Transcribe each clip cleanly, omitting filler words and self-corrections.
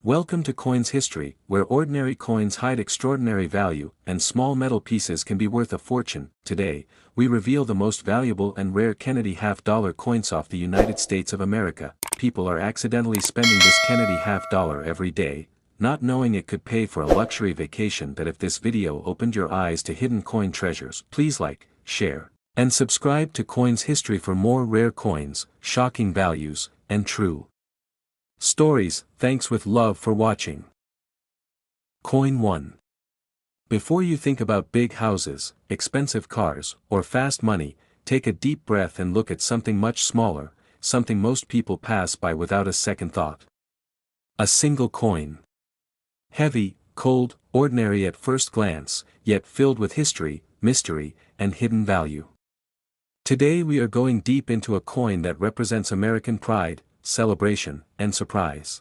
Welcome to Coins History, where ordinary coins hide extraordinary value, and small metal pieces can be worth a fortune. Today, we reveal the most valuable and rare Kennedy half-dollar coins of the United States of America. People are accidentally spending this Kennedy half-dollar every day, not knowing it could pay for a luxury vacation. That if this video opened your eyes to hidden coin treasures, please like, share, and subscribe to Coins History for more rare coins, shocking values, and true stories. Thanks with love for watching. Coin 1. Before you think about big houses, expensive cars, or fast money, take a deep breath and look at something much smaller, something most people pass by without a second thought. A single coin. Heavy, cold, ordinary at first glance, yet filled with history, mystery, and hidden value. Today we are going deep into a coin that represents American pride, celebration, and surprise.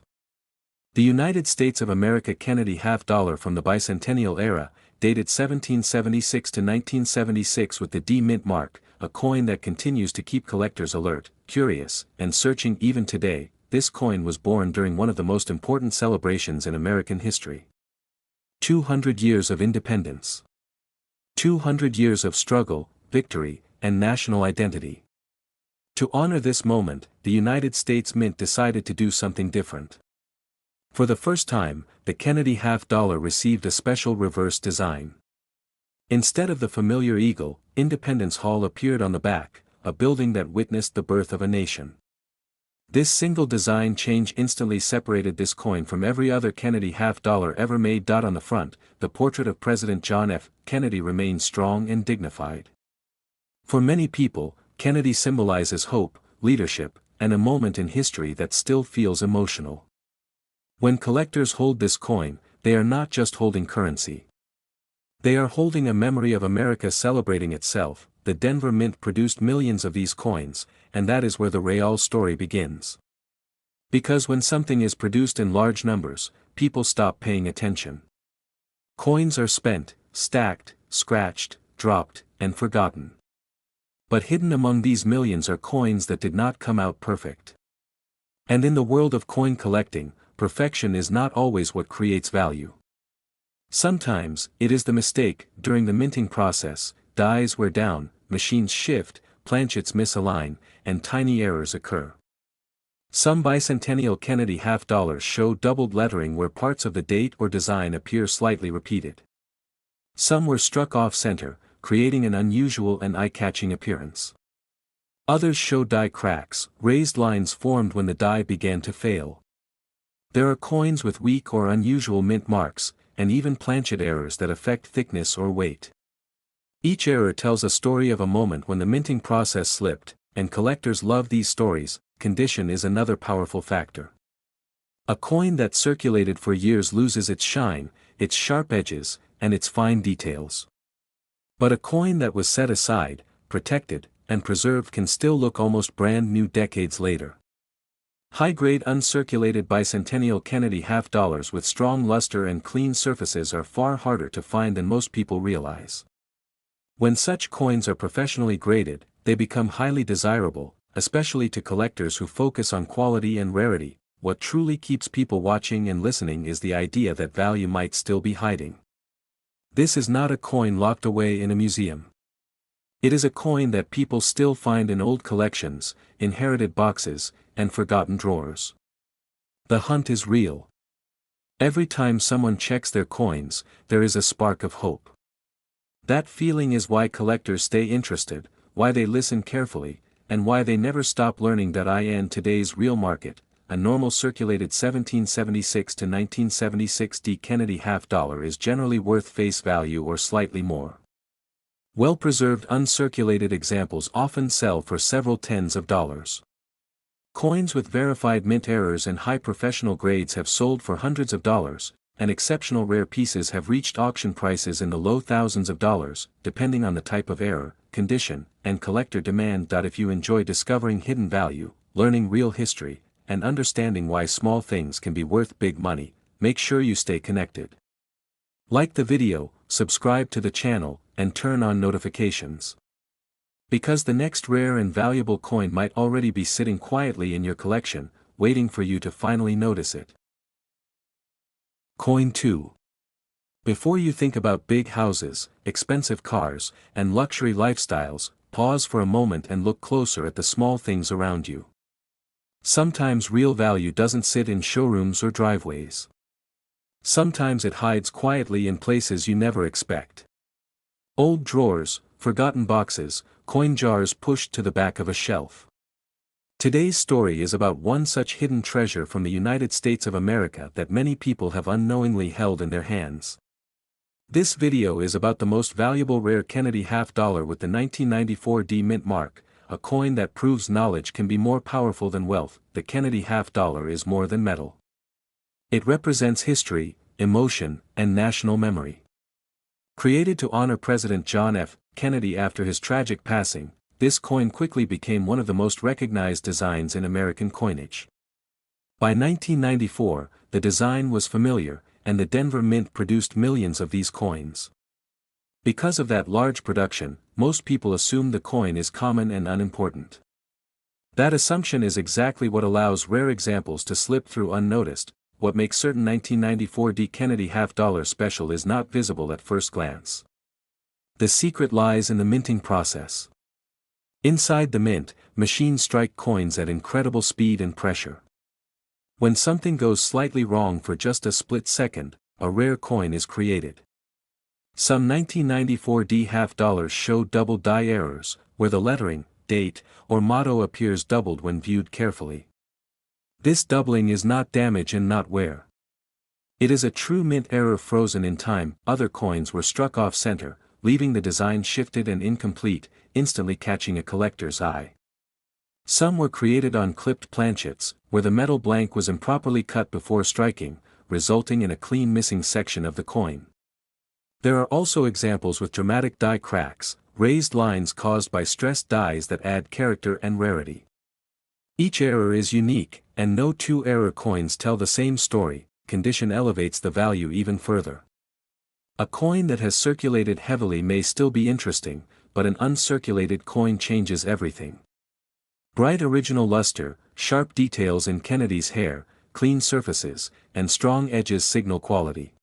The United States of America Kennedy half-dollar from the Bicentennial era, dated 1776 to 1976 with the D mint mark, a coin that continues to keep collectors alert, curious, and searching even today. This coin was born during one of the most important celebrations in American history. 200 years of independence. 200 years of struggle, victory, and national identity. To honor this moment, the United States Mint decided to do something different. For the first time, the Kennedy half-dollar received a special reverse design. Instead of the familiar eagle, Independence Hall appeared on the back, a building that witnessed the birth of a nation. This single design change instantly separated this coin from every other Kennedy half-dollar ever made. On the front, the portrait of President John F. Kennedy remains strong and dignified. For many people, Kennedy symbolizes hope, leadership, and a moment in history that still feels emotional. When collectors hold this coin, they are not just holding currency. They are holding a memory of America celebrating itself. The Denver Mint produced millions of these coins, and that is where the real story begins. Because when something is produced in large numbers, people stop paying attention. Coins are spent, stacked, scratched, dropped, and forgotten. But hidden among these millions are coins that did not come out perfect. And in the world of coin collecting, perfection is not always what creates value. Sometimes, it is the mistake. During the minting process, dies wear down, machines shift, planchets misalign, and tiny errors occur. Some bicentennial Kennedy half-dollars show doubled lettering where parts of the date or design appear slightly repeated. Some were struck off-center, creating an unusual and eye-catching appearance. Others show die cracks, raised lines formed when the die began to fail. There are coins with weak or unusual mint marks, and even planchet errors that affect thickness or weight. Each error tells a story of a moment when the minting process slipped, and collectors love these stories. Condition is another powerful factor. A coin that circulated for years loses its shine, its sharp edges, and its fine details. But a coin that was set aside, protected, and preserved can still look almost brand new decades later. High-grade uncirculated bicentennial Kennedy half-dollars with strong luster and clean surfaces are far harder to find than most people realize. When such coins are professionally graded, they become highly desirable, especially to collectors who focus on quality and rarity. What truly keeps people watching and listening is the idea that value might still be hiding. This is not a coin locked away in a museum. It is a coin that people still find in old collections, inherited boxes, and forgotten drawers. The hunt is real. Every time someone checks their coins, there is a spark of hope. That feeling is why collectors stay interested, why they listen carefully, and why they never stop learning. In today's real market, a normal circulated 1776 to 1976 D Kennedy half-dollar is generally worth face value or slightly more. Well-preserved uncirculated examples often sell for several tens of dollars. Coins with verified mint errors and high professional grades have sold for hundreds of dollars, and exceptional rare pieces have reached auction prices in the low thousands of dollars, depending on the type of error, condition, and collector demand. If you enjoy discovering hidden value, learning real history, and understanding why small things can be worth big money, make sure you stay connected. Like the video, subscribe to the channel, and turn on notifications. Because the next rare and valuable coin might already be sitting quietly in your collection, waiting for you to finally notice it. Coin 2. Before you think about big houses, expensive cars, and luxury lifestyles, pause for a moment and look closer at the small things around you. Sometimes real value doesn't sit in showrooms or driveways. Sometimes it hides quietly in places you never expect. Old drawers, forgotten boxes, coin jars pushed to the back of a shelf. Today's story is about one such hidden treasure from the United States of America that many people have unknowingly held in their hands. This video is about the most valuable rare Kennedy half-dollar with the 1994 D mint mark, a coin that proves knowledge can be more powerful than wealth. The Kennedy half-dollar is more than metal. It represents history, emotion, and national memory. Created to honor President John F. Kennedy after his tragic passing, this coin quickly became one of the most recognized designs in American coinage. By 1994, the design was familiar, and the Denver Mint produced millions of these coins. Because of that large production, most people assume the coin is common and unimportant. That assumption is exactly what allows rare examples to slip through unnoticed. What makes certain 1994 D Kennedy half-dollar special is not visible at first glance. The secret lies in the minting process. Inside the mint, machines strike coins at incredible speed and pressure. When something goes slightly wrong for just a split second, a rare coin is created. Some 1994 D half-dollars show double die errors, where the lettering, date, or motto appears doubled when viewed carefully. This doubling is not damage and not wear. It is a true mint error frozen in time. Other coins were struck off-center, leaving the design shifted and incomplete, instantly catching a collector's eye. Some were created on clipped planchets, where the metal blank was improperly cut before striking, resulting in a clean missing section of the coin. There are also examples with dramatic die cracks, raised lines caused by stressed dies that add character and rarity. Each error is unique, and no two error coins tell the same story. Condition elevates the value even further. A coin that has circulated heavily may still be interesting, but an uncirculated coin changes everything. Bright original luster, sharp details in Kennedy's hair, clean surfaces, and strong edges signal quality.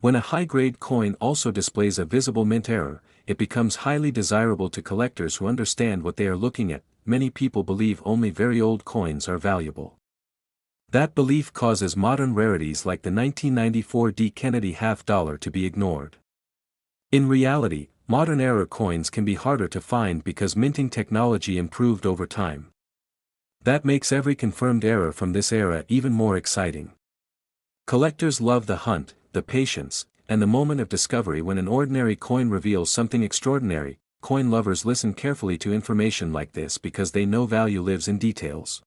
When a high-grade coin also displays a visible mint error, it becomes highly desirable to collectors who understand what they are looking at. Many people believe only very old coins are valuable. That belief causes modern rarities like the 1994 D Kennedy half-dollar to be ignored. In reality, modern error coins can be harder to find because minting technology improved over time. That makes every confirmed error from this era even more exciting. Collectors love the hunt, the patience, and the moment of discovery when an ordinary coin reveals something extraordinary. Coin lovers listen carefully to information like this because they know value lives in details.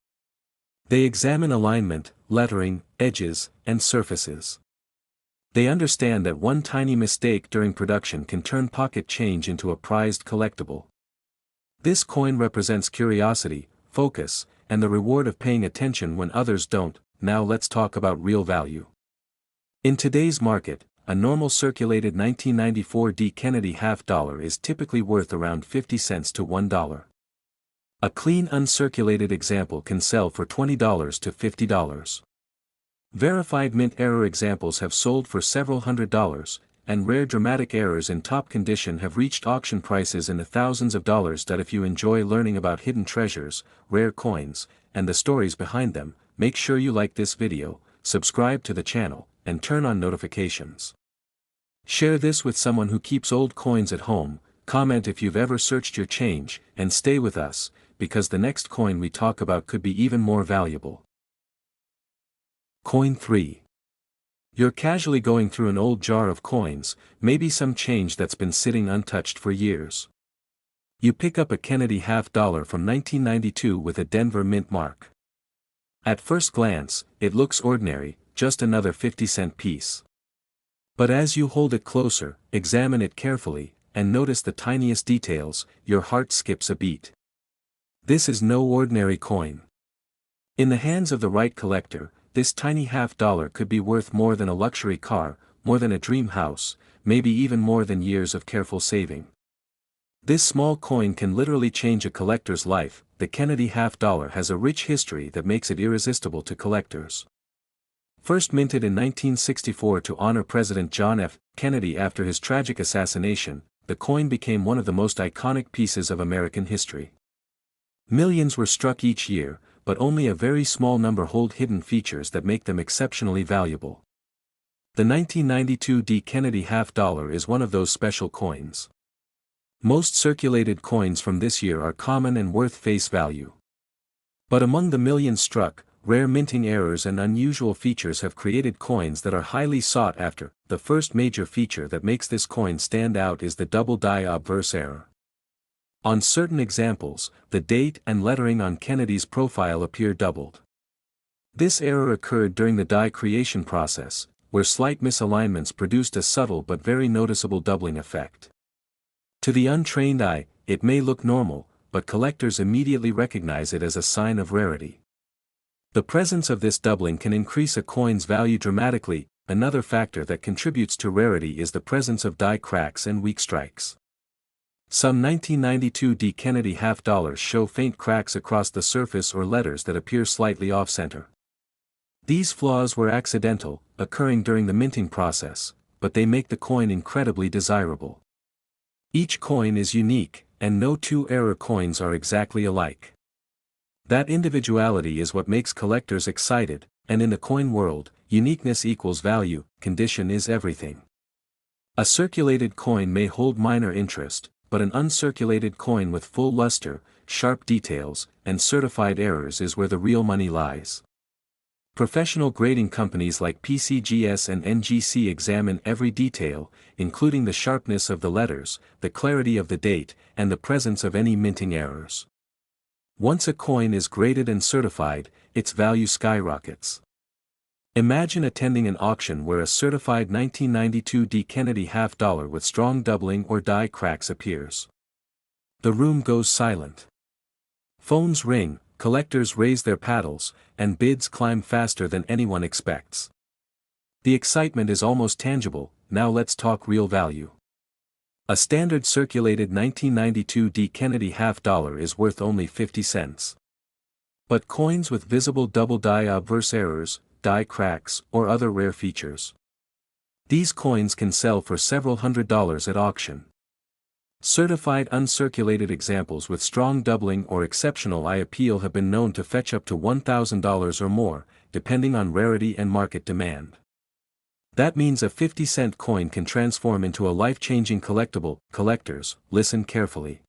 They examine alignment, lettering, edges, and surfaces. They understand that one tiny mistake during production can turn pocket change into a prized collectible. This coin represents curiosity, focus, and the reward of paying attention when others don't. Now let's talk about real value. In today's market, a normal circulated 1994 D Kennedy half-dollar is typically worth around 50 cents to $1. A clean uncirculated example can sell for $20 to $50. Verified mint error examples have sold for several $100s, and rare dramatic errors in top condition have reached auction prices in the thousands of dollars. If you enjoy learning about hidden treasures, rare coins, and the stories behind them, make sure you like this video, subscribe to the channel, and turn on notifications. Share this with someone who keeps old coins at home, comment if you've ever searched your change, and stay with us, because the next coin we talk about could be even more valuable. Coin 3. You're casually going through an old jar of coins, maybe some change that's been sitting untouched for years. You pick up a Kennedy half-dollar from 1992 with a Denver Mint mark. At first glance, it looks ordinary, just another 50-cent piece. But as you hold it closer, examine it carefully, and notice the tiniest details, your heart skips a beat. This is no ordinary coin. In the hands of the right collector, this tiny half-dollar could be worth more than a luxury car, more than a dream house, maybe even more than years of careful saving. This small coin can literally change a collector's life. The Kennedy half-dollar has a rich history that makes it irresistible to collectors. First minted in 1964 to honor President John F. Kennedy after his tragic assassination, the coin became one of the most iconic pieces of American history. Millions were struck each year, but only a very small number hold hidden features that make them exceptionally valuable. The 1992 D. Kennedy half-dollar is one of those special coins. Most circulated coins from this year are common and worth face value. But among the millions struck, rare minting errors and unusual features have created coins that are highly sought after. The first major feature that makes this coin stand out is the double die obverse error. On certain examples, the date and lettering on Kennedy's profile appear doubled. This error occurred during the die creation process, where slight misalignments produced a subtle but very noticeable doubling effect. To the untrained eye, it may look normal, but collectors immediately recognize it as a sign of rarity. The presence of this doubling can increase a coin's value dramatically. Another factor that contributes to rarity is the presence of die cracks and weak strikes. Some 1992 D. Kennedy half-dollars show faint cracks across the surface or letters that appear slightly off-center. These flaws were accidental, occurring during the minting process, but they make the coin incredibly desirable. Each coin is unique, and no two error coins are exactly alike. That individuality is what makes collectors excited, and in the coin world, uniqueness equals value. Condition is everything. A circulated coin may hold minor interest, but an uncirculated coin with full luster, sharp details, and certified errors is where the real money lies. Professional grading companies like PCGS and NGC examine every detail, including the sharpness of the letters, the clarity of the date, and the presence of any minting errors. Once a coin is graded and certified, its value skyrockets. Imagine attending an auction where a certified 1992 D. Kennedy half-dollar with strong doubling or die cracks appears. The room goes silent. Phones ring, collectors raise their paddles, and bids climb faster than anyone expects. The excitement is almost tangible. Now let's talk real value. A standard circulated 1992 D. Kennedy half-dollar is worth only 50 cents. But coins with visible double die obverse errors, die cracks, or other rare features. These coins can sell for several $100s at auction. Certified uncirculated examples with strong doubling or exceptional eye appeal have been known to fetch up to $1,000 or more, depending on rarity and market demand. That means a 50-cent coin can transform into a life-changing collectible. Collectors, listen carefully.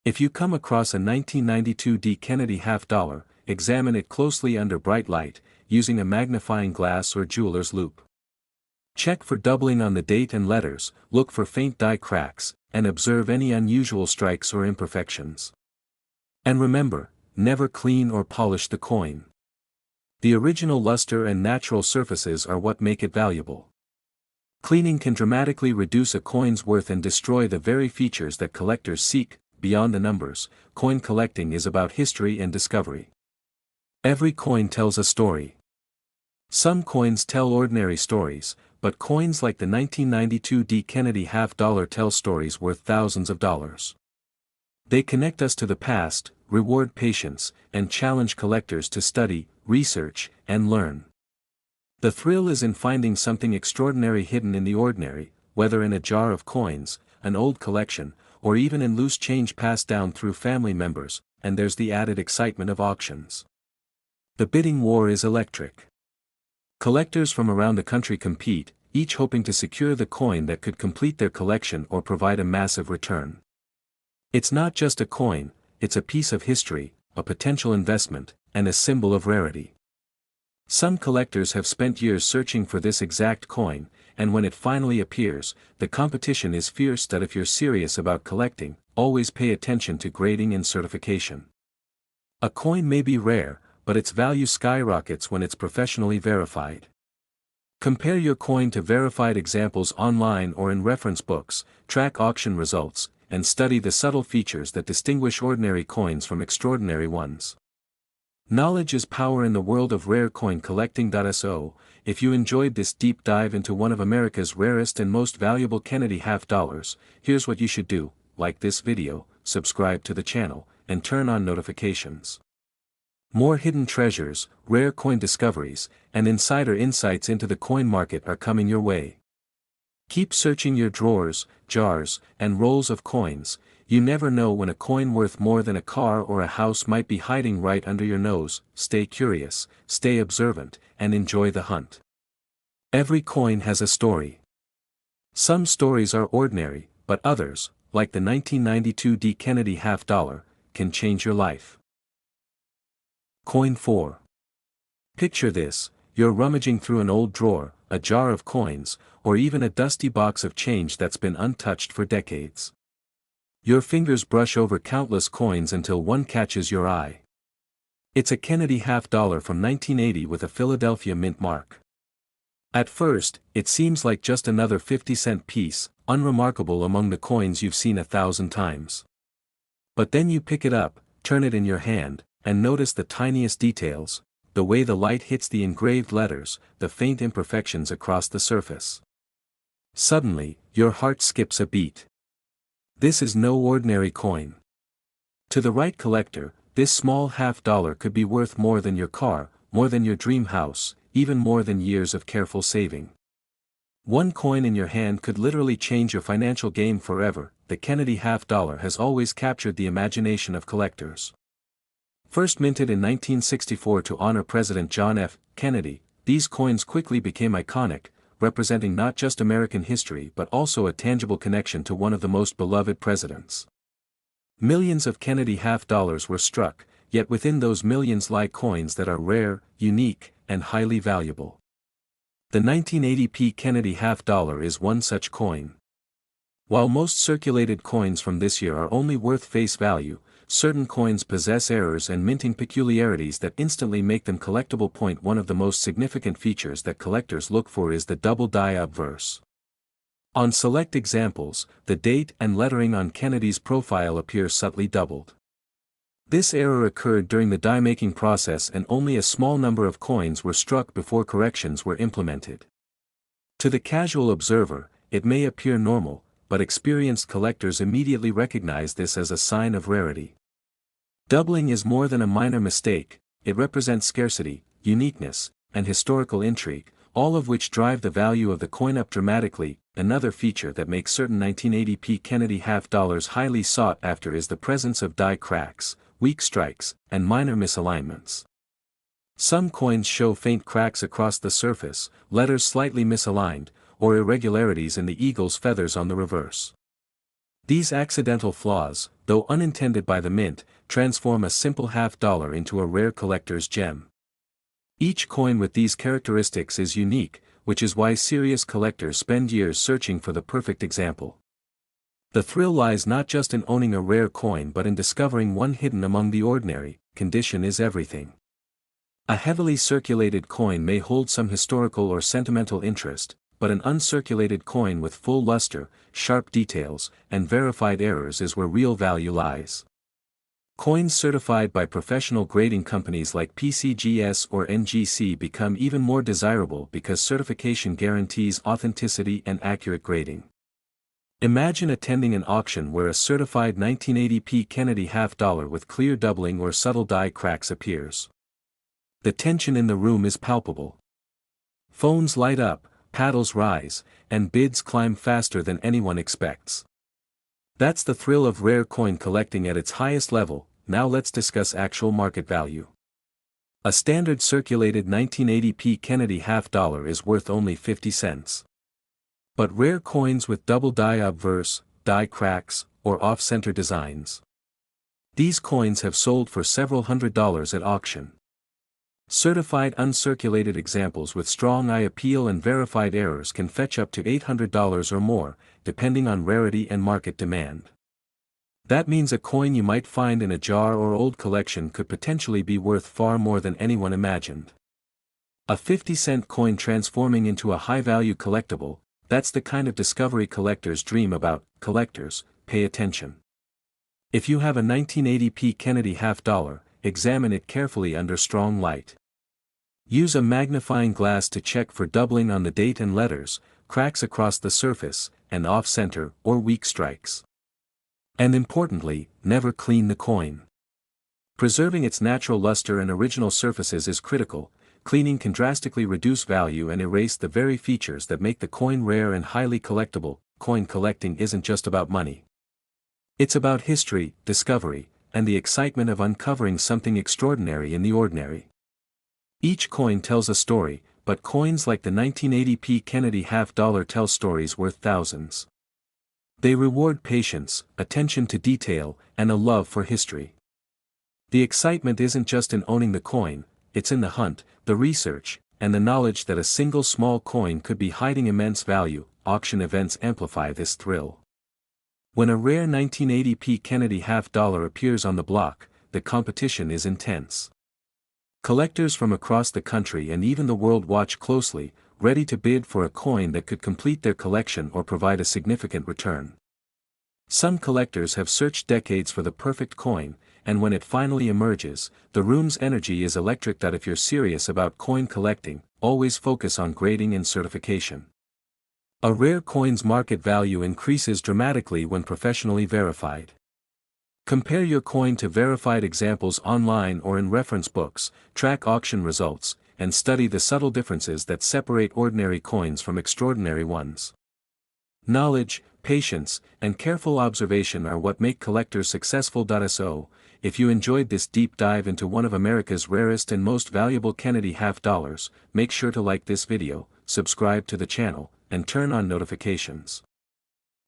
If you come across a 1992 D. Kennedy half-dollar, examine it closely under bright light, using a magnifying glass or jeweler's loupe. Check for doubling on the date and letters, look for faint die cracks, and observe any unusual strikes or imperfections. And remember, never clean or polish the coin. The original luster and natural surfaces are what make it valuable. Cleaning can dramatically reduce a coin's worth and destroy the very features that collectors seek. Beyond the numbers, coin collecting is about history and discovery. Every coin tells a story. Some coins tell ordinary stories, but coins like the 1992 D. Kennedy half-dollar tell stories worth thousands of dollars. They connect us to the past, reward patience, and challenge collectors to study, research, and learn. The thrill is in finding something extraordinary hidden in the ordinary, whether in a jar of coins, an old collection, or even in loose change passed down through family members. And there's the added excitement of auctions. The bidding war is electric. Collectors from around the country compete, each hoping to secure the coin that could complete their collection or provide a massive return. It's not just a coin, it's a piece of history, a potential investment, and a symbol of rarity. Some collectors have spent years searching for this exact coin, and when it finally appears, the competition is fierce. That if you're serious about collecting, always pay attention to grading and certification. A coin may be rare, but its value skyrockets when it's professionally verified. Compare your coin to verified examples online or in reference books, track auction results, and study the subtle features that distinguish ordinary coins from extraordinary ones. Knowledge is power in the world of rare coin collecting. So, if you enjoyed this deep dive into one of America's rarest and most valuable Kennedy half-dollars, here's what you should do: like this video, subscribe to the channel, and turn on notifications. More hidden treasures, rare coin discoveries, and insider insights into the coin market are coming your way. Keep searching your drawers, jars, and rolls of coins. You never know when a coin worth more than a car or a house might be hiding right under your nose. Stay curious, stay observant, and enjoy the hunt. Every coin has a story. Some stories are ordinary, but others, like the 1992 D. Kennedy half dollar, can change your life. Coin 4. Picture this: you're rummaging through an old drawer, a jar of coins, or even a dusty box of change that's been untouched for decades. Your fingers brush over countless coins until one catches your eye. It's a Kennedy half dollar from 1980 with a Philadelphia mint mark. At first, it seems like just another 50-cent piece, unremarkable among the coins you've seen 1,000 times. But then you pick it up, turn it in your hand, and notice the tiniest details: the way the light hits the engraved letters, the faint imperfections across the surface. Suddenly, your heart skips a beat. This is no ordinary coin. To the right collector, this small half dollar could be worth more than your car, more than your dream house, even more than years of careful saving. One coin in your hand could literally change your financial game forever. The Kennedy half dollar has always captured the imagination of collectors. First minted in 1964 to honor President John F. Kennedy, these coins quickly became iconic, representing not just American history but also a tangible connection to one of the most beloved presidents. Millions of Kennedy half dollars were struck, yet within those millions lie coins that are rare, unique, and highly valuable. The 1980p Kennedy half dollar is one such coin. While most circulated coins from this year are only worth face value, certain coins possess errors and minting peculiarities that instantly make them collectible. One of the most significant features that collectors look for is the double die obverse. On select examples, the date and lettering on Kennedy's profile appear subtly doubled. This error occurred during the die-making process and only a small number of coins were struck before corrections were implemented. To the casual observer, it may appear normal, but experienced collectors immediately recognize this as a sign of rarity. Doubling is more than a minor mistake; it represents scarcity, uniqueness, and historical intrigue, all of which drive the value of the coin up dramatically. Another feature that makes certain 1980p Kennedy half dollars highly sought after is the presence of die cracks, weak strikes, and minor misalignments. Some coins show faint cracks across the surface, letters slightly misaligned, or irregularities in the eagle's feathers on the reverse. These accidental flaws, though unintended by the mint, transform a simple half dollar into a rare collector's gem. Each coin with these characteristics is unique, which is why serious collectors spend years searching for the perfect example. The thrill lies not just in owning a rare coin but in discovering one hidden among the ordinary. Condition is everything. A heavily circulated coin may hold some historical or sentimental interest, but an uncirculated coin with full luster, sharp details, and verified errors is where real value lies. Coins certified by professional grading companies like PCGS or NGC become even more desirable because certification guarantees authenticity and accurate grading. Imagine attending an auction where a certified 1980p Kennedy half dollar with clear doubling or subtle die cracks appears. The tension in the room is palpable. Phones light up, paddles rise, and bids climb faster than anyone expects. That's the thrill of rare coin collecting at its highest level. Now let's discuss actual market value. A standard circulated 1980p Kennedy half dollar is worth only 50 cents. But rare coins with double die obverse, die cracks, or off-center designs. These coins have sold for several $100s at auction. Certified uncirculated examples with strong eye appeal and verified errors can fetch up to $800 or more, depending on rarity and market demand. That means a coin you might find in a jar or old collection could potentially be worth far more than anyone imagined. A 50-cent coin transforming into a high-value collectible, that's the kind of discovery collectors dream about. Collectors, pay attention. If you have a 1980p Kennedy half dollar, examine it carefully under strong light. Use a magnifying glass to check for doubling on the date and letters, cracks across the surface, and off-center or weak strikes. And importantly, never clean the coin. Preserving its natural luster and original surfaces is critical. Cleaning can drastically reduce value and erase the very features that make the coin rare and highly collectible. Coin collecting isn't just about money. It's about history, discovery, and the excitement of uncovering something extraordinary in the ordinary. Each coin tells a story, but coins like the 1980p Kennedy half-dollar tell stories worth thousands. They reward patience, attention to detail, and a love for history. The excitement isn't just in owning the coin, it's in the hunt, the research, and the knowledge that a single small coin could be hiding immense value. Auction events amplify this thrill. When a rare 1980p Kennedy half-dollar appears on the block, the competition is intense. Collectors from across the country and even the world watch closely, ready to bid for a coin that could complete their collection or provide a significant return. Some collectors have searched decades for the perfect coin, and when it finally emerges, the room's energy is electric. That if you're serious about coin collecting, always focus on grading and certification. A rare coin's market value increases dramatically when professionally verified. Compare your coin to verified examples online or in reference books, track auction results, and study the subtle differences that separate ordinary coins from extraordinary ones. Knowledge, patience, and careful observation are what make collectors successful. So, if you enjoyed this deep dive into one of America's rarest and most valuable Kennedy half-dollars, make sure to like this video, subscribe to the channel, and turn on notifications.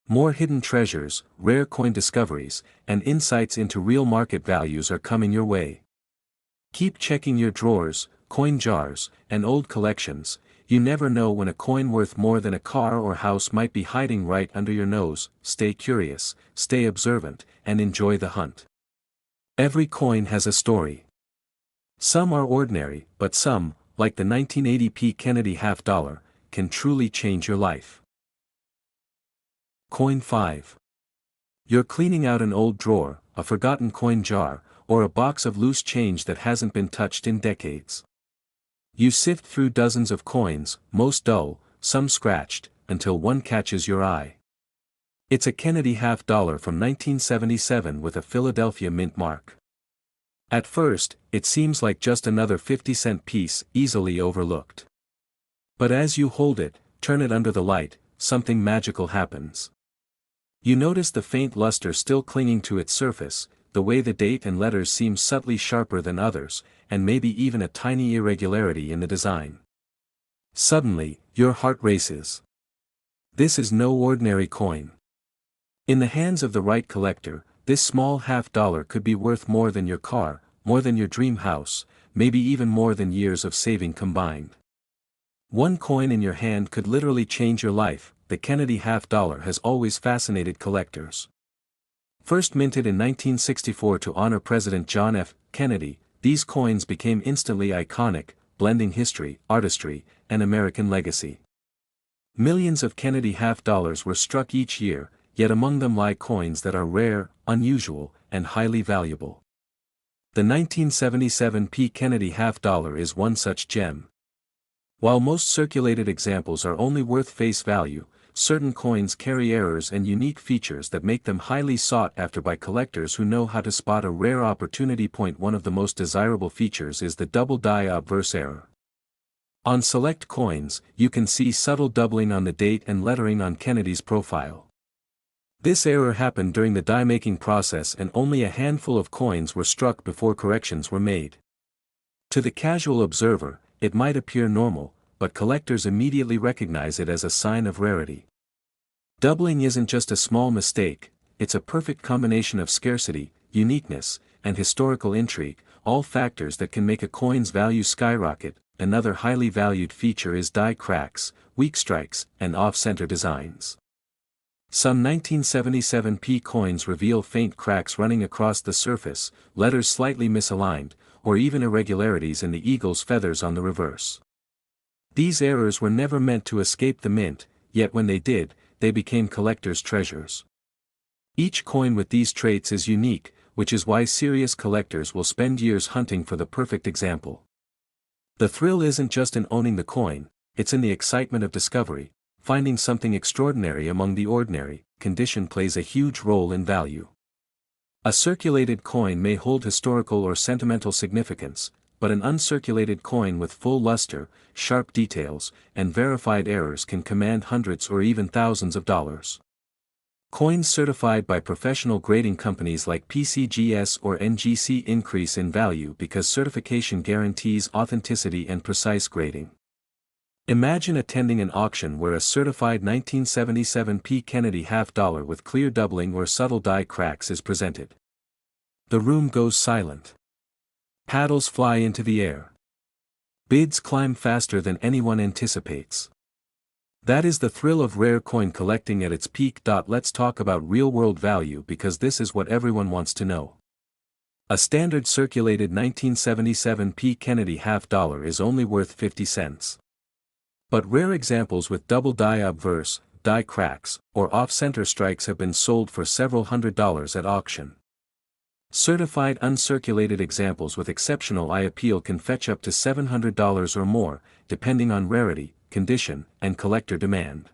More hidden treasures, rare coin discoveries, and insights into real market values are coming your way. Keep checking your drawers, coin jars, and old collections. You never know when a coin worth more than a car or house might be hiding right under your nose. Stay curious, stay observant, and enjoy the hunt. Every coin has a story. Some are ordinary, but some, like the 1980p Kennedy half-dollar, can truly change your life. Coin 5. You're cleaning out an old drawer, a forgotten coin jar, or a box of loose change that hasn't been touched in decades. You sift through dozens of coins, most dull, some scratched, until one catches your eye. It's a Kennedy half-dollar from 1977 with a Philadelphia mint mark. At first, it seems like just another 50-cent piece, easily overlooked. But as you hold it, turn it under the light, something magical happens. You notice the faint luster still clinging to its surface, the way the date and letters seem subtly sharper than others, and maybe even a tiny irregularity in the design. Suddenly, your heart races. This is no ordinary coin. In the hands of the right collector, this small half-dollar could be worth more than your car, more than your dream house, maybe even more than years of saving combined. One coin in your hand could literally change your life. The Kennedy half-dollar has always fascinated collectors. First minted in 1964 to honor President John F. Kennedy, these coins became instantly iconic, blending history, artistry, and American legacy. Millions of Kennedy half-dollars were struck each year, yet among them lie coins that are rare, unusual, and highly valuable. The 1977p Kennedy half-dollar is one such gem. While most circulated examples are only worth face value, certain coins carry errors and unique features that make them highly sought after by collectors who know how to spot a rare opportunity. One of the most desirable features is the double die obverse error. On select coins, you can see subtle doubling on the date and lettering on Kennedy's profile. This error happened during the die-making process and only a handful of coins were struck before corrections were made. To the casual observer, it might appear normal, but collectors immediately recognize it as a sign of rarity. Doubling isn't just a small mistake, it's a perfect combination of scarcity, uniqueness, and historical intrigue, all factors that can make a coin's value skyrocket. Another highly valued feature is die cracks, weak strikes, and off-center designs. Some 1977p coins reveal faint cracks running across the surface, letters slightly misaligned, or even irregularities in the eagle's feathers on the reverse. These errors were never meant to escape the mint, yet when they did, they became collectors' treasures. Each coin with these traits is unique, which is why serious collectors will spend years hunting for the perfect example. The thrill isn't just in owning the coin, it's in the excitement of discovery. Finding something extraordinary among the ordinary. Condition plays a huge role in value. A circulated coin may hold historical or sentimental significance, but an uncirculated coin with full luster, sharp details, and verified errors can command hundreds or even thousands of dollars. Coins certified by professional grading companies like PCGS or NGC increase in value because certification guarantees authenticity and precise grading. Imagine attending an auction where a certified 1977 P. Kennedy half-dollar with clear doubling or subtle die cracks is presented. The room goes silent. Paddles fly into the air. Bids climb faster than anyone anticipates. That is the thrill of rare coin collecting at its peak. Let's talk about real-world value because this is what everyone wants to know. A standard circulated 1977 P. Kennedy half-dollar is only worth 50 cents. But rare examples with double die obverse, die cracks, or off-center strikes have been sold for several $100s at auction. Certified uncirculated examples with exceptional eye appeal can fetch up to $700 or more, depending on rarity, condition, and collector demand.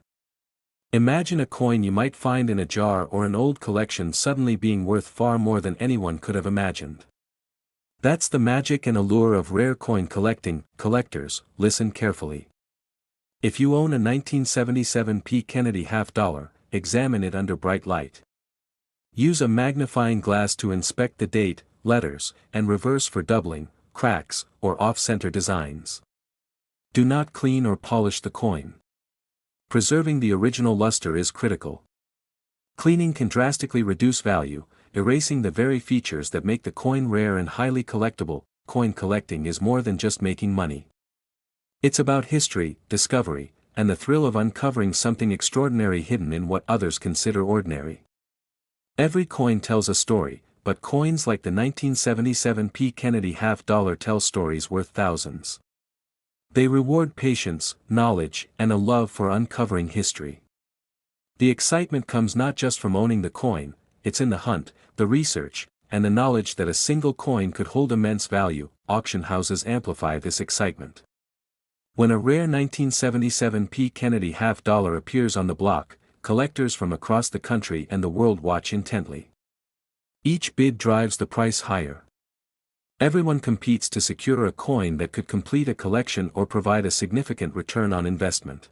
Imagine a coin you might find in a jar or an old collection suddenly being worth far more than anyone could have imagined. That's the magic and allure of rare coin collecting. Collectors, listen carefully. If you own a 1977 P. Kennedy half-dollar, examine it under bright light. Use a magnifying glass to inspect the date, letters, and reverse for doubling, cracks, or off-center designs. Do not clean or polish the coin. Preserving the original luster is critical. Cleaning can drastically reduce value, erasing the very features that make the coin rare and highly collectible. Coin collecting is more than just making money. It's about history, discovery, and the thrill of uncovering something extraordinary hidden in what others consider ordinary. Every coin tells a story, but coins like the 1977 P. Kennedy half-dollar tell stories worth thousands. They reward patience, knowledge, and a love for uncovering history. The excitement comes not just from owning the coin, it's in the hunt, the research, and the knowledge that a single coin could hold immense value. Auction houses amplify this excitement. When a rare 1977 P. Kennedy half-dollar appears on the block, collectors from across the country and the world watch intently. Each bid drives the price higher. Everyone competes to secure a coin that could complete a collection or provide a significant return on investment.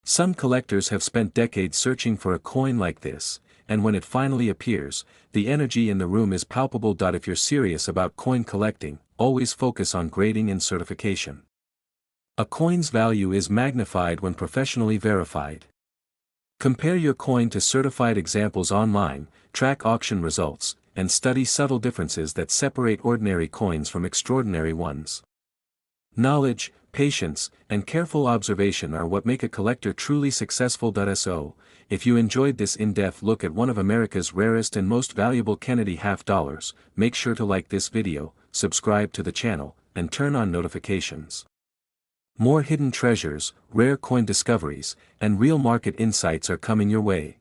Some collectors have spent decades searching for a coin like this, and when it finally appears, the energy in the room is palpable. If you're serious about coin collecting, always focus on grading and certification. A coin's value is magnified when professionally verified. Compare your coin to certified examples online, track auction results, and study subtle differences that separate ordinary coins from extraordinary ones. Knowledge, patience, and careful observation are what make a collector truly successful. So, if you enjoyed this in-depth look at one of America's rarest and most valuable Kennedy half-dollars, make sure to like this video, subscribe to the channel, and turn on notifications. More hidden treasures, rare coin discoveries, and real market insights are coming your way.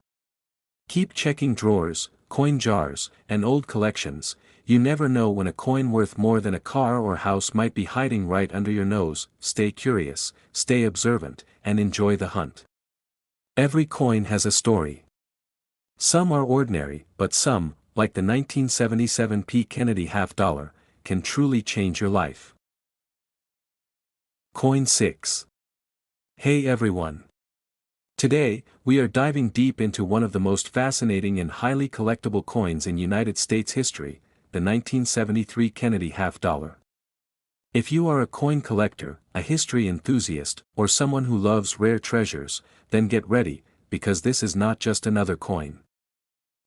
Keep checking drawers, coin jars, and old collections. You never know when a coin worth more than a car or house might be hiding right under your nose. Stay curious, stay observant, and enjoy the hunt. Every coin has a story. Some are ordinary, but some, like the 1977 P. Kennedy half-dollar, can truly change your life. Coin 6. Hey everyone. Today, we are diving deep into one of the most fascinating and highly collectible coins in United States history, the 1973 Kennedy half-dollar. If you are a coin collector, a history enthusiast, or someone who loves rare treasures, then get ready, because this is not just another coin.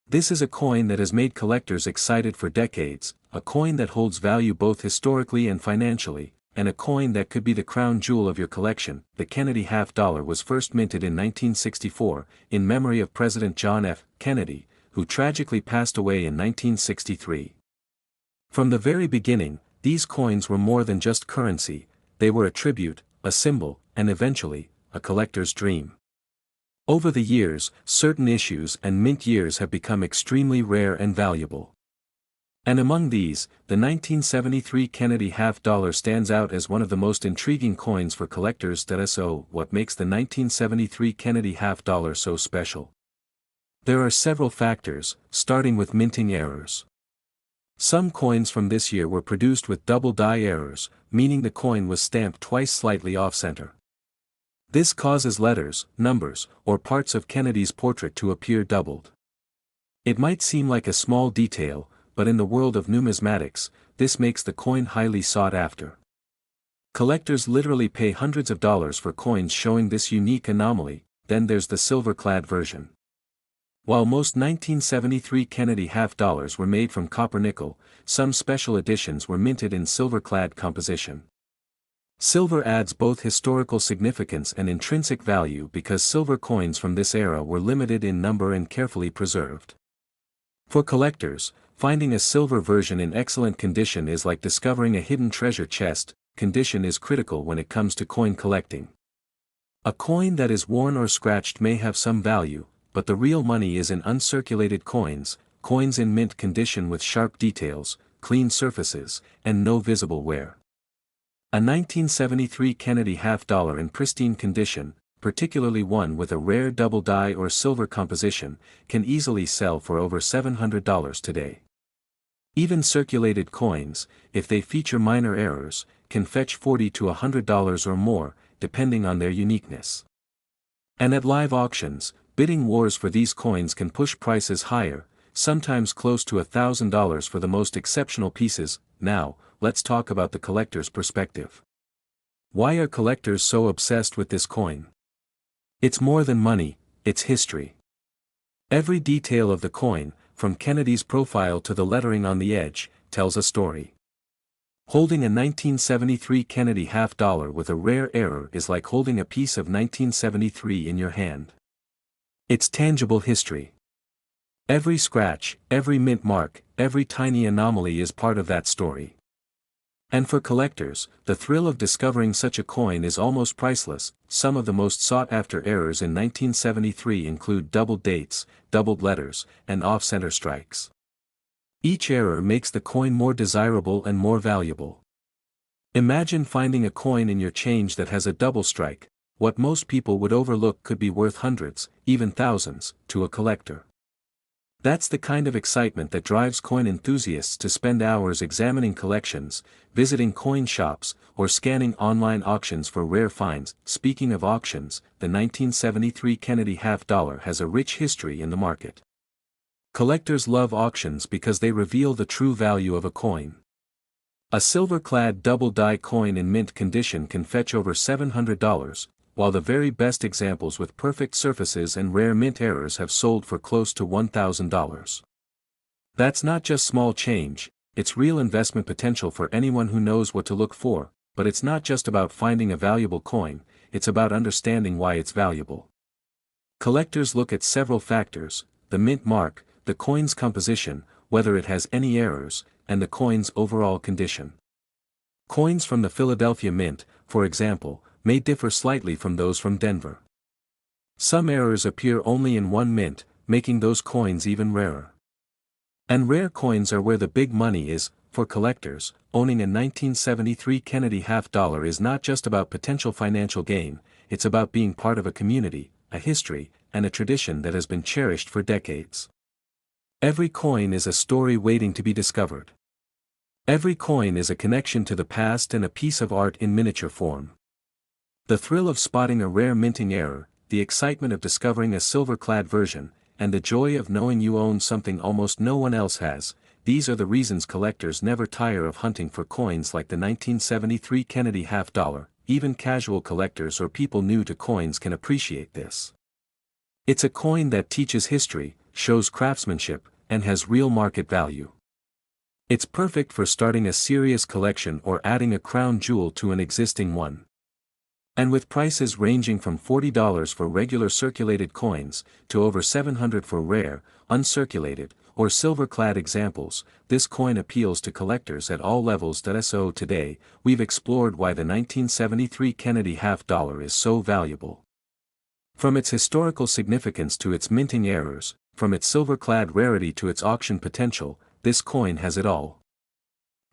This is a coin that has made collectors excited for decades, a coin that holds value both historically and financially, and a coin that could be the crown jewel of your collection. The Kennedy half-dollar was first minted in 1964, in memory of President John F. Kennedy, who tragically passed away in 1963. From the very beginning, these coins were more than just currency, they were a tribute, a symbol, and eventually, a collector's dream. Over the years, certain issues and mint years have become extremely rare and valuable. And among these, the 1973 Kennedy half-dollar stands out as one of the most intriguing coins for collectors. So, what makes the 1973 Kennedy half-dollar so special? There are several factors, starting with minting errors. Some coins from this year were produced with double die errors, meaning the coin was stamped twice slightly off-center. This causes letters, numbers, or parts of Kennedy's portrait to appear doubled. It might seem like a small detail, but in the world of numismatics, this makes the coin highly sought after. Collectors literally pay hundreds of dollars for coins showing this unique anomaly. Then there's the silver-clad version. While most 1973 Kennedy half-dollars were made from copper-nickel, some special editions were minted in silver-clad composition. Silver adds both historical significance and intrinsic value because silver coins from this era were limited in number and carefully preserved. For collectors, finding a silver version in excellent condition is like discovering a hidden treasure chest. Condition is critical when it comes to coin collecting. A coin that is worn or scratched may have some value, but the real money is in uncirculated coins, coins in mint condition with sharp details, clean surfaces, and no visible wear. A 1973 Kennedy half-dollar in pristine condition, particularly one with a rare double die or silver composition, can easily sell for over $700 today. Even circulated coins, if they feature minor errors, can fetch $40 to $100 or more, depending on their uniqueness. And at live auctions, bidding wars for these coins can push prices higher, sometimes close to $1,000 for the most exceptional pieces. Now, let's talk about the collector's perspective. Why are collectors so obsessed with this coin? It's more than money, it's history. Every detail of the coin, from Kennedy's profile to the lettering on the edge, tells a story. Holding a 1973 Kennedy half-dollar with a rare error is like holding a piece of 1973 in your hand. It's tangible history. Every scratch, every mint mark, every tiny anomaly is part of that story. And for collectors, the thrill of discovering such a coin is almost priceless. Some of the most sought-after errors in 1973 include doubled dates, doubled letters, and off-center strikes. Each error makes the coin more desirable and more valuable. Imagine finding a coin in your change that has a double strike. What most people would overlook could be worth hundreds, even thousands, to a collector. That's the kind of excitement that drives coin enthusiasts to spend hours examining collections, visiting coin shops, or scanning online auctions for rare finds. Speaking of auctions, the 1973 Kennedy half-dollar has a rich history in the market. Collectors love auctions because they reveal the true value of a coin. A silver-clad double-die coin in mint condition can fetch over $700, while the very best examples with perfect surfaces and rare mint errors have sold for close to $1,000. That's not just small change, it's real investment potential for anyone who knows what to look for. But it's not just about finding a valuable coin, it's about understanding why it's valuable. Collectors look at several factors: the mint mark, the coin's composition, whether it has any errors, and the coin's overall condition. Coins from the Philadelphia Mint, for example, may differ slightly from those from Denver. Some errors appear only in one mint, making those coins even rarer. And rare coins are where the big money is. For collectors, owning a 1973 Kennedy half-dollar is not just about potential financial gain, it's about being part of a community, a history, and a tradition that has been cherished for decades. Every coin is a story waiting to be discovered. Every coin is a connection to the past and a piece of art in miniature form. The thrill of spotting a rare minting error, the excitement of discovering a silver-clad version, and the joy of knowing you own something almost no one else has, these are the reasons collectors never tire of hunting for coins like the 1973 Kennedy half-dollar. Even casual collectors or people new to coins can appreciate this. It's a coin that teaches history, shows craftsmanship, and has real market value. It's perfect for starting a serious collection or adding a crown jewel to an existing one. And with prices ranging from $40 for regular circulated coins, to over $700 for rare, uncirculated, or silver-clad examples, this coin appeals to collectors at all levels. So today, we've explored why the 1973 Kennedy half-dollar is so valuable. From its historical significance to its minting errors, from its silver-clad rarity to its auction potential, this coin has it all.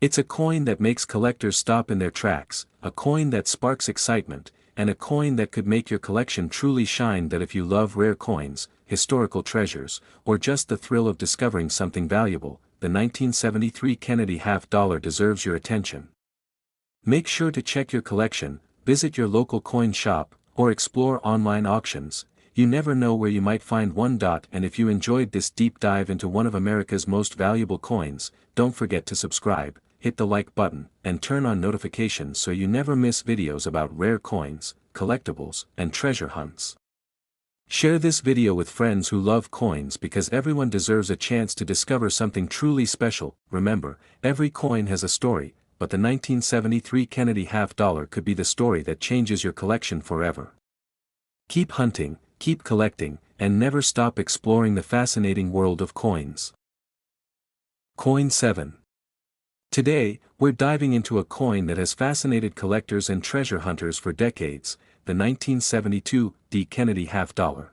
It's a coin that makes collectors stop in their tracks, a coin that sparks excitement, and a coin that could make your collection truly shine. That if you love rare coins, historical treasures, or just the thrill of discovering something valuable, the 1973 Kennedy half-dollar deserves your attention. Make sure to check your collection, visit your local coin shop, or explore online auctions. You never know where you might find one. And if you enjoyed this deep dive into one of America's most valuable coins, don't forget to subscribe, hit the like button, and turn on notifications so you never miss videos about rare coins, collectibles, and treasure hunts. Share this video with friends who love coins because everyone deserves a chance to discover something truly special. Remember, every coin has a story, but the 1973 Kennedy half-dollar could be the story that changes your collection forever. Keep hunting, keep collecting, and never stop exploring the fascinating world of coins. Coin 7. Today, we're diving into a coin that has fascinated collectors and treasure hunters for decades, the 1972 Kennedy half-dollar.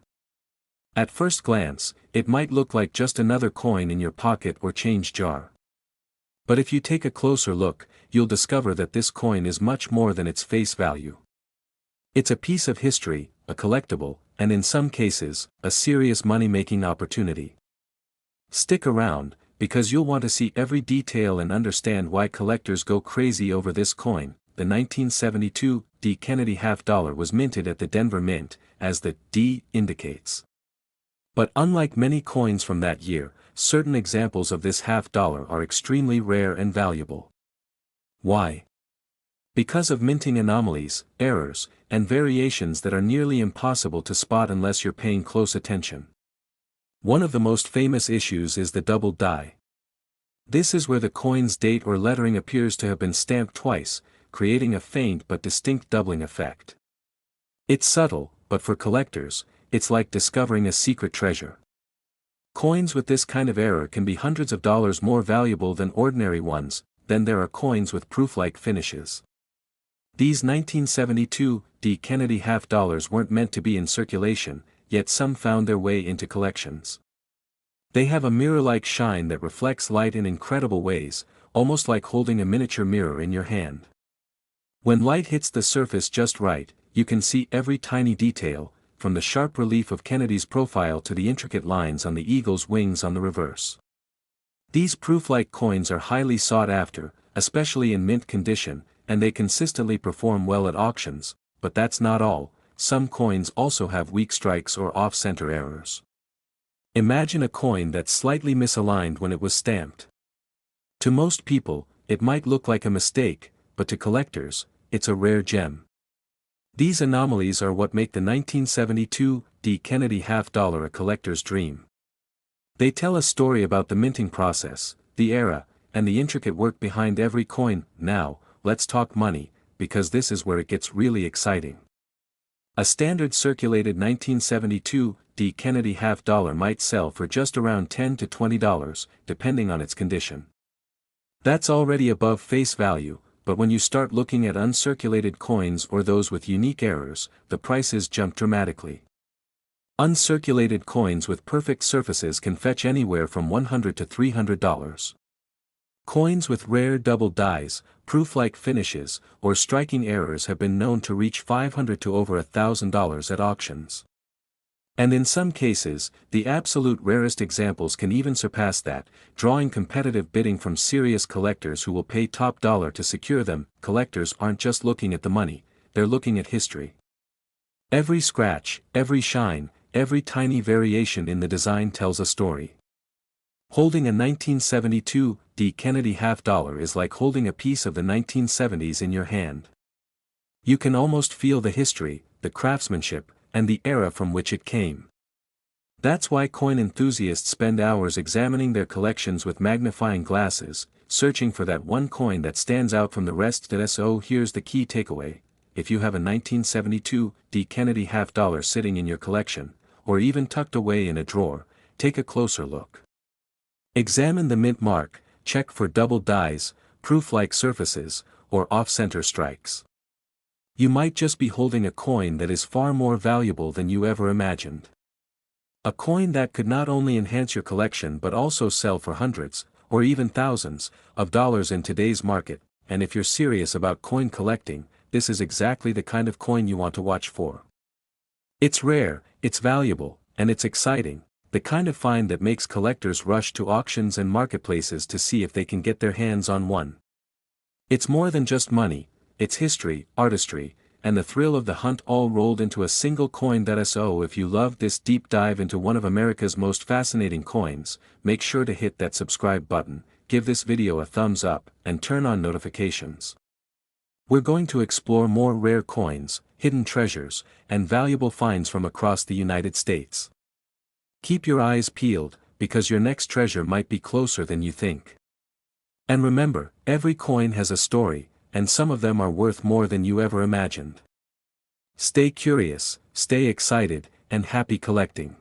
At first glance, it might look like just another coin in your pocket or change jar. But if you take a closer look, you'll discover that this coin is much more than its face value. It's a piece of history, a collectible, and in some cases, a serious money-making opportunity. Stick around, because you'll want to see every detail and understand why collectors go crazy over this coin. The 1972 Kennedy half-dollar was minted at the Denver Mint, as the D indicates. But unlike many coins from that year, certain examples of this half-dollar are extremely rare and valuable. Why? Because of minting anomalies, errors, and variations that are nearly impossible to spot unless you're paying close attention. One of the most famous issues is the double die. This is where the coin's date or lettering appears to have been stamped twice, creating a faint but distinct doubling effect. It's subtle, but for collectors, it's like discovering a secret treasure. Coins with this kind of error can be hundreds of dollars more valuable than ordinary ones. Then there are coins with proof-like finishes. These 1972 Kennedy half-dollars weren't meant to be in circulation, yet some found their way into collections. They have a mirror-like shine that reflects light in incredible ways, almost like holding a miniature mirror in your hand. When light hits the surface just right, you can see every tiny detail, from the sharp relief of Kennedy's profile to the intricate lines on the eagle's wings on the reverse. These proof-like coins are highly sought after, especially in mint condition, and they consistently perform well at auctions. But that's not all. Some coins also have weak strikes or off-center errors. Imagine a coin that's slightly misaligned when it was stamped. To most people, it might look like a mistake, but to collectors, it's a rare gem. These anomalies are what make the 1972 Kennedy half-dollar a collector's dream. They tell a story about the minting process, the era, and the intricate work behind every coin. Now, let's talk money, because this is where it gets really exciting. A standard circulated 1972 Kennedy half-dollar might sell for just around $10 to $20, depending on its condition. That's already above face value, but when you start looking at uncirculated coins or those with unique errors, the prices jump dramatically. Uncirculated coins with perfect surfaces can fetch anywhere from $100 to $300. Coins with rare double dies, proof-like finishes, or striking errors have been known to reach $500 to over $1,000 at auctions. And in some cases, the absolute rarest examples can even surpass that, drawing competitive bidding from serious collectors who will pay top dollar to secure them. Collectors aren't just looking at the money, they're looking at history. Every scratch, every shine, every tiny variation in the design tells a story. Holding a 1972 Kennedy half-dollar is like holding a piece of the 1970s in your hand. You can almost feel the history, the craftsmanship, and the era from which it came. That's why coin enthusiasts spend hours examining their collections with magnifying glasses, searching for that one coin that stands out from the rest. So here's the key takeaway: if you have a 1972 Kennedy half-dollar sitting in your collection, or even tucked away in a drawer, take a closer look. Examine the mint mark, check for double dies, proof-like surfaces, or off-center strikes. You might just be holding a coin that is far more valuable than you ever imagined. A coin that could not only enhance your collection but also sell for hundreds, or even thousands, of dollars in today's market. And if you're serious about coin collecting, this is exactly the kind of coin you want to watch for. It's rare, it's valuable, and it's exciting, the kind of find that makes collectors rush to auctions and marketplaces to see if they can get their hands on one. It's more than just money, it's history, artistry, and the thrill of the hunt all rolled into a single coin. So if you loved this deep dive into one of America's most fascinating coins, make sure to hit that subscribe button, give this video a thumbs up, and turn on notifications. We're going to explore more rare coins, hidden treasures, and valuable finds from across the United States. Keep your eyes peeled, because your next treasure might be closer than you think. And remember, every coin has a story, and some of them are worth more than you ever imagined. Stay curious, stay excited, and happy collecting.